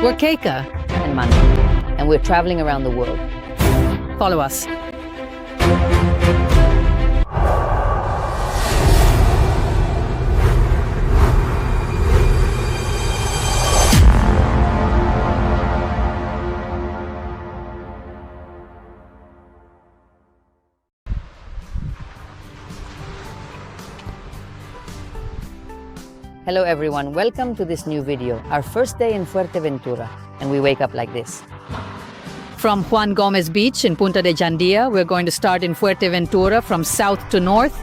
We're Keika and Manu, and we're traveling around the world. Follow us. Hello everyone, welcome to this new video. Our first day in Fuerteventura, and we wake up like this. From Juan Gómez Beach in Punta de Jandía, we're going to start in Fuerteventura from south to north.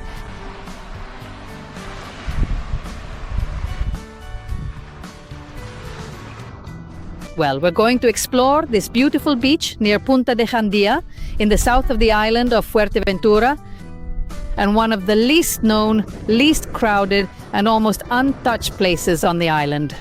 Well, we're going to explore this beautiful beach near Punta de Jandía in the south of the island of Fuerteventura, and one of the least known, least crowded, and almost untouched places on the island.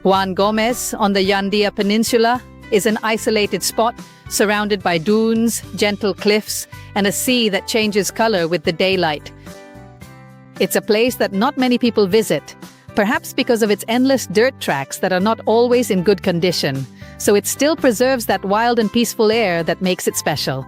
Juan Gómez on the Jandía Peninsula is an isolated spot surrounded by dunes, gentle cliffs, and a sea that changes color with the daylight. It's a place that not many people visit, perhaps because of its endless dirt tracks that are not always in good condition, so it still preserves that wild and peaceful air that makes it special.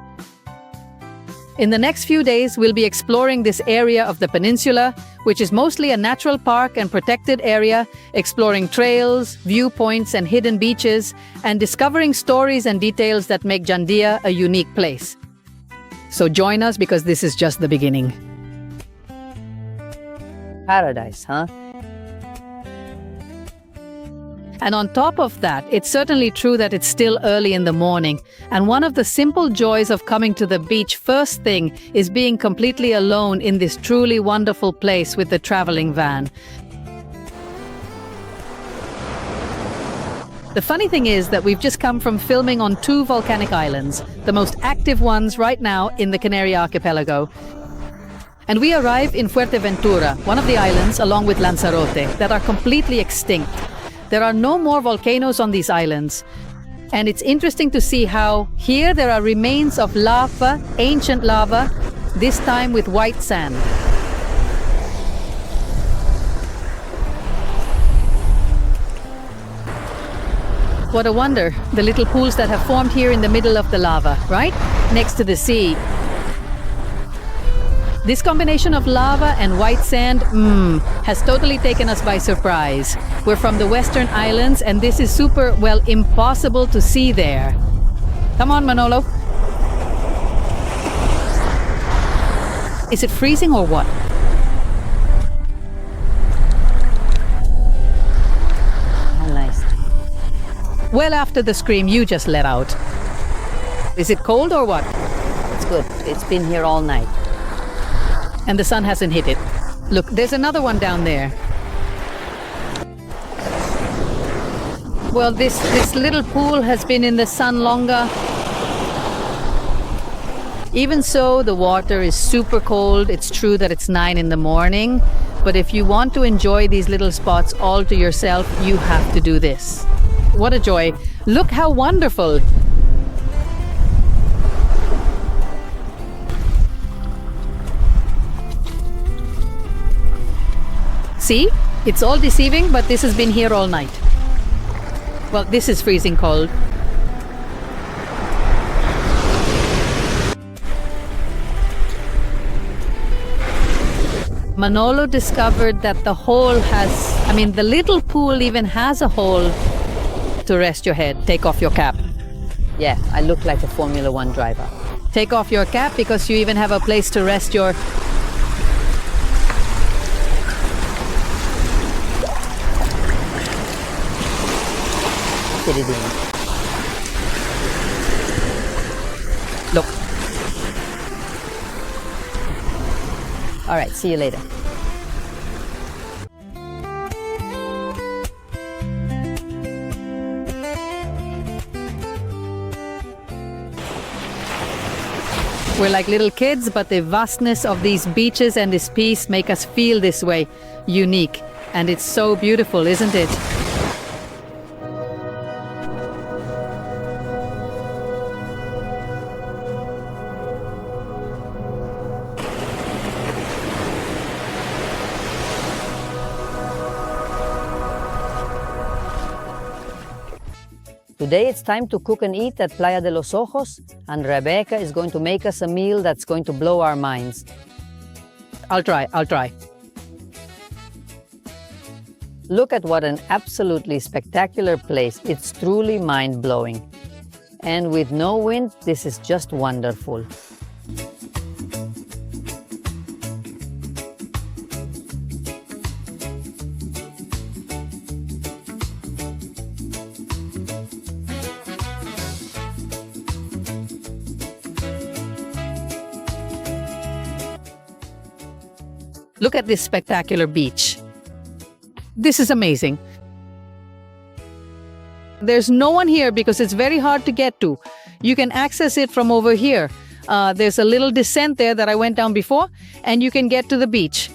In the next few days, we'll be exploring this area of the peninsula, which is mostly a natural park and protected area, exploring trails, viewpoints, and hidden beaches, and discovering stories and details that make Jandía a unique place. So join us because this is just the beginning. Paradise, huh? And on top of that, it's certainly true that it's still early in the morning. And one of the simple joys of coming to the beach first thing is being completely alone in this truly wonderful place with the traveling van. The funny thing is that we've just come from filming on 2 volcanic islands, the most active ones right now in the Canary archipelago. And we arrive in Fuerteventura, one of the islands, along with Lanzarote, that are completely extinct. There are no more volcanoes on these islands. And it's interesting to see how here there are remains of lava, ancient lava, this time with white sand. What a wonder, the little pools that have formed here in the middle of the lava, right? Next to the sea. This combination of lava and white sand, has totally taken us by surprise. We're from the Western Islands and this is super, well, impossible to see there. Come on, Manolo. Is it freezing or what? How nice. Well, after the scream you just let out. Is it cold or what? It's good. It's been here all night. And the sun hasn't hit it. Look, there's another one down there. Well, this little pool has been in the sun longer. Even so, the water is super cold. It's true that it's 9 in the morning, but if you want to enjoy these little spots all to yourself, you have to do this. What a joy. Look how wonderful. See? It's all deceiving, but this has been here all night. Well, this is freezing cold. Manolo discovered that the hole the little pool even has a hole to rest your head. Take off your cap. Yeah, I look like a Formula 1 driver. Take off your cap because you even have a place to rest your... Fit it in. Look. All right, see you later. We're like little kids, but the vastness of these beaches and this peace make us feel this way, unique. And it's so beautiful, isn't it? Today it's time to cook and eat at Playa de los Ojos, and Rebecca is going to make us a meal that's going to blow our minds. I'll try. Look at what an absolutely spectacular place. It's truly mind-blowing. And with no wind, this is just wonderful. Look at this spectacular beach. This is amazing. There's no one here because it's very hard to get to. You can access it from over here. There's a little descent there that I went down before, and you can get to the beach.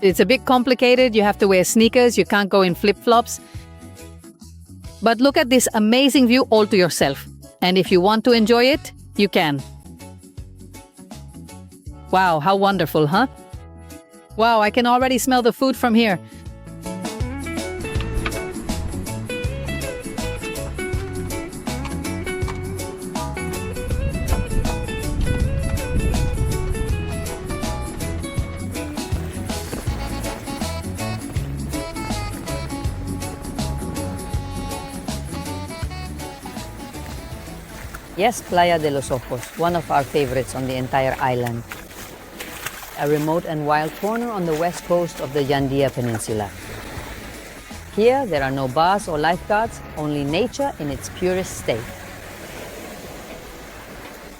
It's a bit complicated. You have to wear sneakers. You can't go in flip-flops. But look at this amazing view all to yourself. And if you want to enjoy it, you can. Wow, how wonderful, huh? Wow, I can already smell the food from here. Yes, Playa de los Ojos, one of our favorites on the entire island. A remote and wild corner on the west coast of the Jandía Peninsula. Here, there are no bars or lifeguards, only nature in its purest state.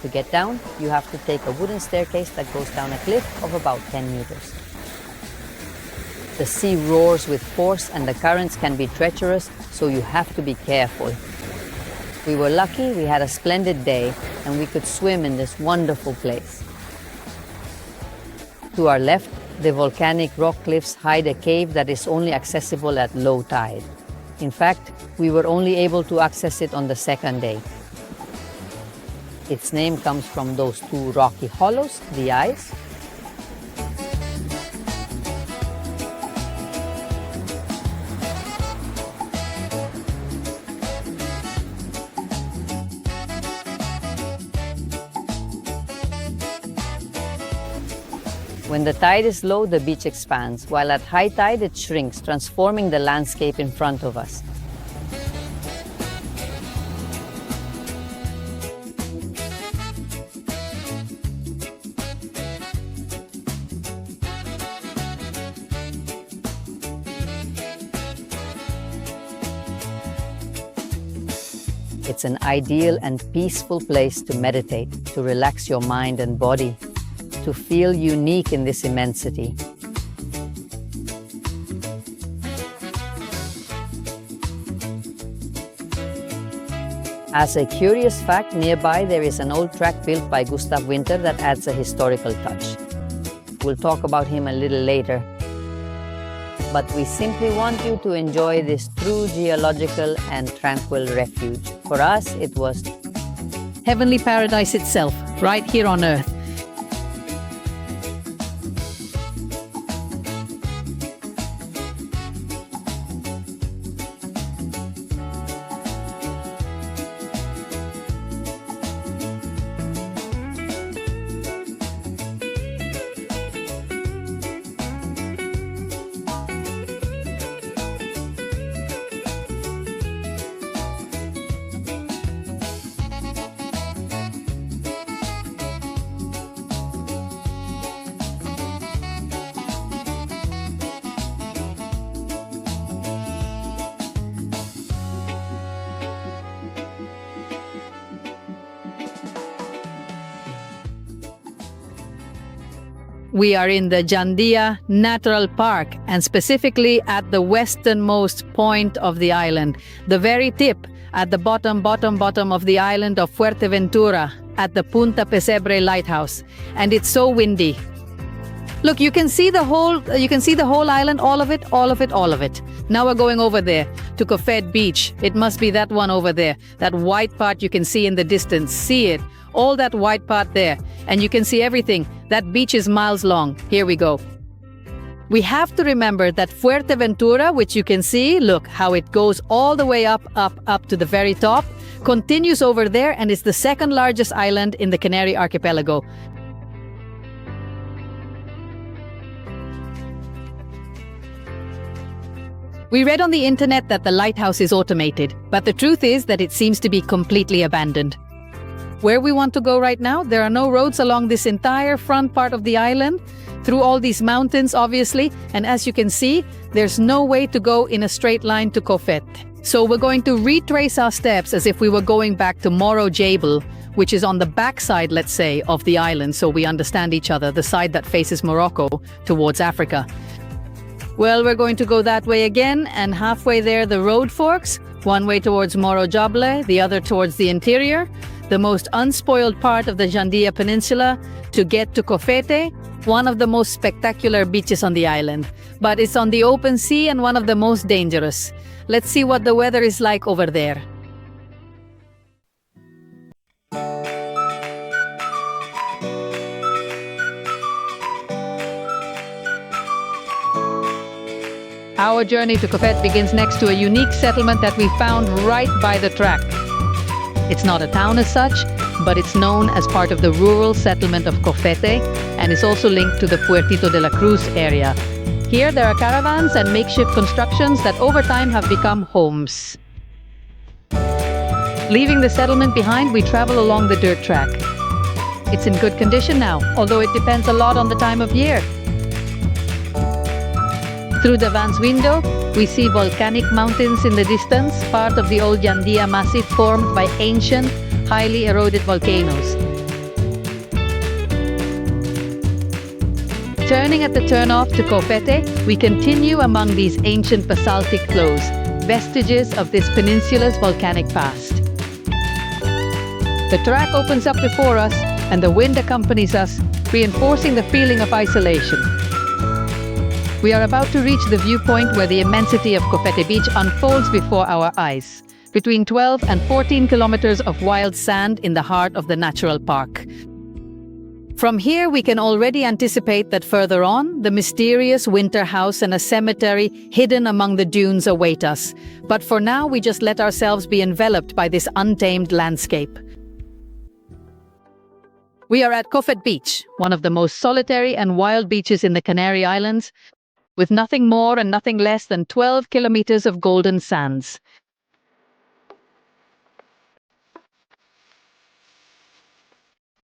To get down, you have to take a wooden staircase that goes down a cliff of about 10 meters. The sea roars with force and the currents can be treacherous, so you have to be careful. We were lucky we had a splendid day and we could swim in this wonderful place. To our left, the volcanic rock cliffs hide a cave that is only accessible at low tide. In fact, we were only able to access it on the second day. Its name comes from those two rocky hollows, the eyes. When the tide is low, the beach expands, while at high tide it shrinks, transforming the landscape in front of us. It's an ideal and peaceful place to meditate, to relax your mind and body, to feel unique in this immensity. As a curious fact, nearby there is an old track built by Gustav Winter that adds a historical touch. We'll talk about him a little later. But we simply want you to enjoy this true geological and tranquil refuge. For us, it was Heavenly paradise itself, right here on Earth. We are in the Jandía Natural Park, and specifically at the westernmost point of the island, the very tip at the bottom of the island of Fuerteventura at the Punta Pesebre Lighthouse. And it's so windy. Look, you can see the whole island, all of it. Now we're going over there to Cofete Beach. It must be that one over there. That white part you can see in the distance. See it. All that white part there. And you can see everything. That beach is miles long. Here we go. We have to remember that Fuerteventura, which you can see, look how it goes all the way up to the very top, continues over there and is the second largest island in the Canary archipelago. We read on the internet that the lighthouse is automated, but the truth is that it seems to be completely abandoned. Where we want to go right now, there are no roads along this entire front part of the island, through all these mountains obviously, and as you can see, there's no way to go in a straight line to Cofete. So we're going to retrace our steps as if we were going back to unforgettable, which is on the backside, let's say, of the island, so we understand each other, the side that faces Morocco towards Africa. Well, we're going to go that way again, and halfway there the road forks, one way towards unforgettable, the other towards the interior, the most unspoiled part of the Jandía Peninsula, to get to Cofete, one of the most spectacular beaches on the island. But it's on the open sea and one of the most dangerous. Let's see what the weather is like over there. Our journey to Cofete begins next to a unique settlement that we found right by the track. It's not a town as such, but it's known as part of the rural settlement of Cofete and is also linked to the Puertito de la Cruz area. Here there are caravans and makeshift constructions that over time have become homes. Leaving the settlement behind, we travel along the dirt track. It's in good condition now, although it depends a lot on the time of year. Through the van's window, we see volcanic mountains in the distance, part of the old Jandía Massif formed by ancient, highly eroded volcanoes. Turning at the turnoff to Cofete, we continue among these ancient basaltic flows, vestiges of this peninsula's volcanic past. The track opens up before us, and the wind accompanies us, reinforcing the feeling of isolation. We are about to reach the viewpoint where the immensity of Cofete Beach unfolds before our eyes, between 12 and 14 kilometers of wild sand in the heart of the natural park. From here, we can already anticipate that further on, the mysterious winter house and a cemetery hidden among the dunes await us. But for now, we just let ourselves be enveloped by this untamed landscape. We are at Cofete Beach, one of the most solitary and wild beaches in the Canary Islands, with nothing more and nothing less than 12 kilometers of golden sands.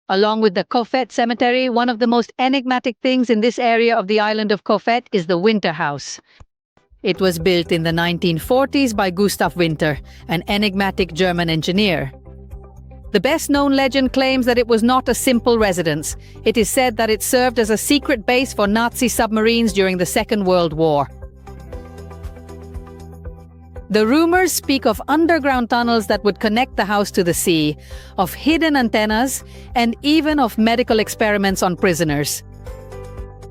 Along with the Cofete Cemetery, one of the most enigmatic things in this area of the island of Cofete is the Winter House. It was built in the 1940s by Gustav Winter, an enigmatic German engineer. The best-known legend claims that it was not a simple residence. It is said that it served as a secret base for Nazi submarines during the Second World War. The rumors speak of underground tunnels that would connect the house to the sea, of hidden antennas, and even of medical experiments on prisoners.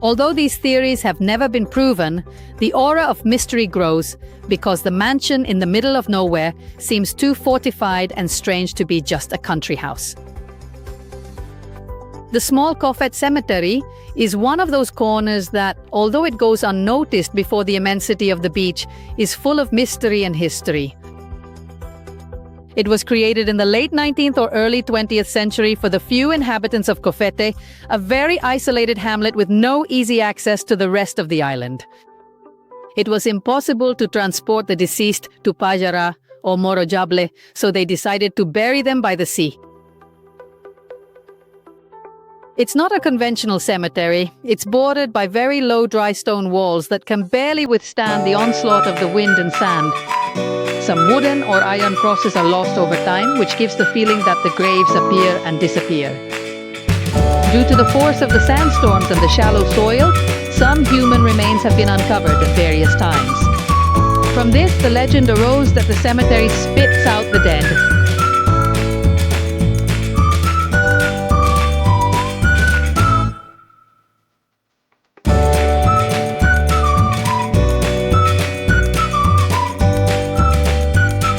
Although these theories have never been proven, the aura of mystery grows because the mansion in the middle of nowhere seems too fortified and strange to be just a country house. The small Cofete Cemetery is one of those corners that, although it goes unnoticed before the immensity of the beach, is full of mystery and history. It was created in the late 19th or early 20th century for the few inhabitants of Cofete, a very isolated hamlet with no easy access to the rest of the island. It was impossible to transport the deceased to Pajara or unforgettable, so they decided to bury them by the sea. It's not a conventional cemetery. It's bordered by very low dry stone walls that can barely withstand the onslaught of the wind and sand. Some wooden or iron crosses are lost over time, which gives the feeling that the graves appear and disappear. Due to the force of the sandstorms and the shallow soil, some human remains have been uncovered at various times. From this, the legend arose that the cemetery spits out the dead.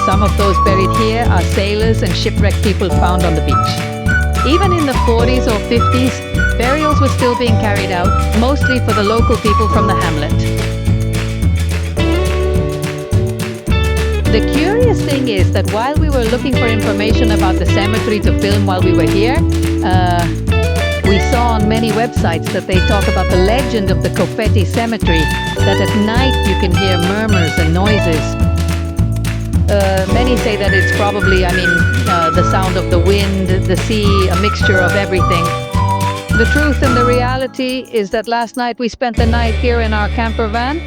Some of those buried here are sailors and shipwrecked people found on the beach. Even in the 40s or 50s, Burials were still being carried out, mostly for the local people from the hamlet. The curious thing is that while we were looking for information about the cemetery to film while we were here, we saw on many websites that they talk about the legend of the Cofete cemetery, that at night you can hear murmurs and noises. Many say that it's probably, the sound of the wind, the sea, a mixture of everything. The truth and the reality is that last night we spent the night here in our camper van,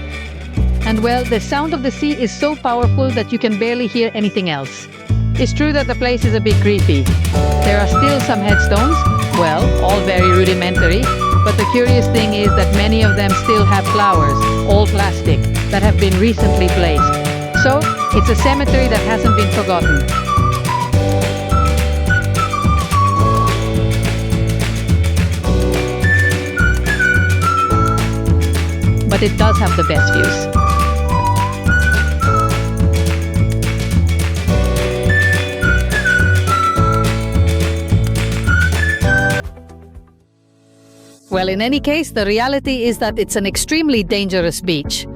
and well, the sound of the sea is so powerful that you can barely hear anything else. It's true that the place is a bit creepy. There are still some headstones, well, all very rudimentary, but the curious thing is that many of them still have flowers, all plastic, that have been recently placed. So, it's a cemetery that hasn't been forgotten. But it does have the best views. Well, in any case, the reality is that it's an extremely dangerous beach.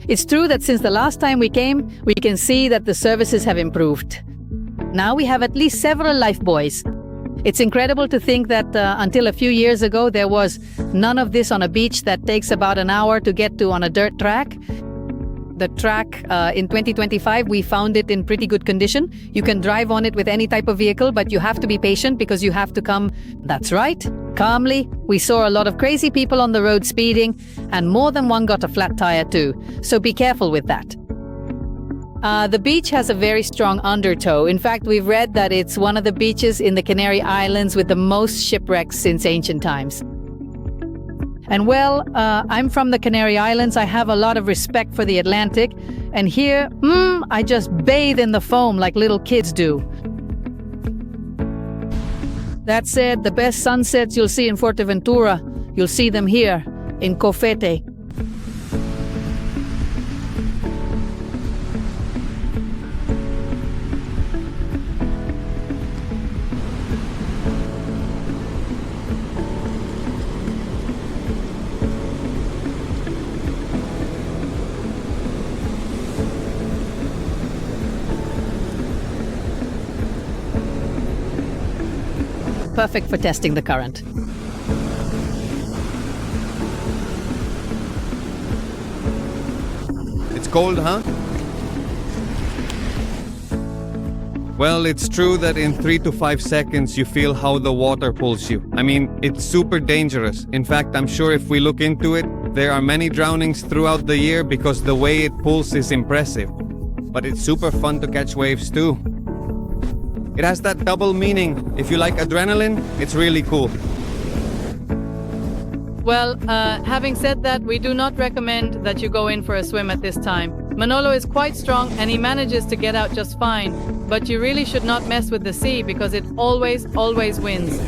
It's true that since the last time we came, we can see that the services have improved. Now we have at least several lifebuoys. It's incredible to think that until a few years ago, there was none of this on a beach that takes about an hour to get to on a dirt track. The track, in 2025, we found it in pretty good condition. You can drive on it with any type of vehicle, but you have to be patient because you have to come, that's right, calmly. We saw a lot of crazy people on the road speeding, and more than one got a flat tire too, so be careful with that. The beach has a very strong undertow. In fact, we've read that it's one of the beaches in the Canary Islands with the most shipwrecks since ancient times. And well, I'm from the Canary Islands. I have a lot of respect for the Atlantic. And here, I just bathe in the foam like little kids do. That said, the best sunsets you'll see in Fuerteventura, you'll see them here in Cofete. Perfect for testing the current. It's cold, huh? Well, it's true that in 3 to 5 seconds you feel how the water pulls you. It's super dangerous. In fact, I'm sure if we look into it, there are many drownings throughout the year because the way it pulls is impressive. But it's super fun to catch waves too. It has that double meaning. If you like adrenaline, it's really cool. Well, having said that, we do not recommend that you go in for a swim at this time. Manolo is quite strong and he manages to get out just fine, but you really should not mess with the sea because it always wins.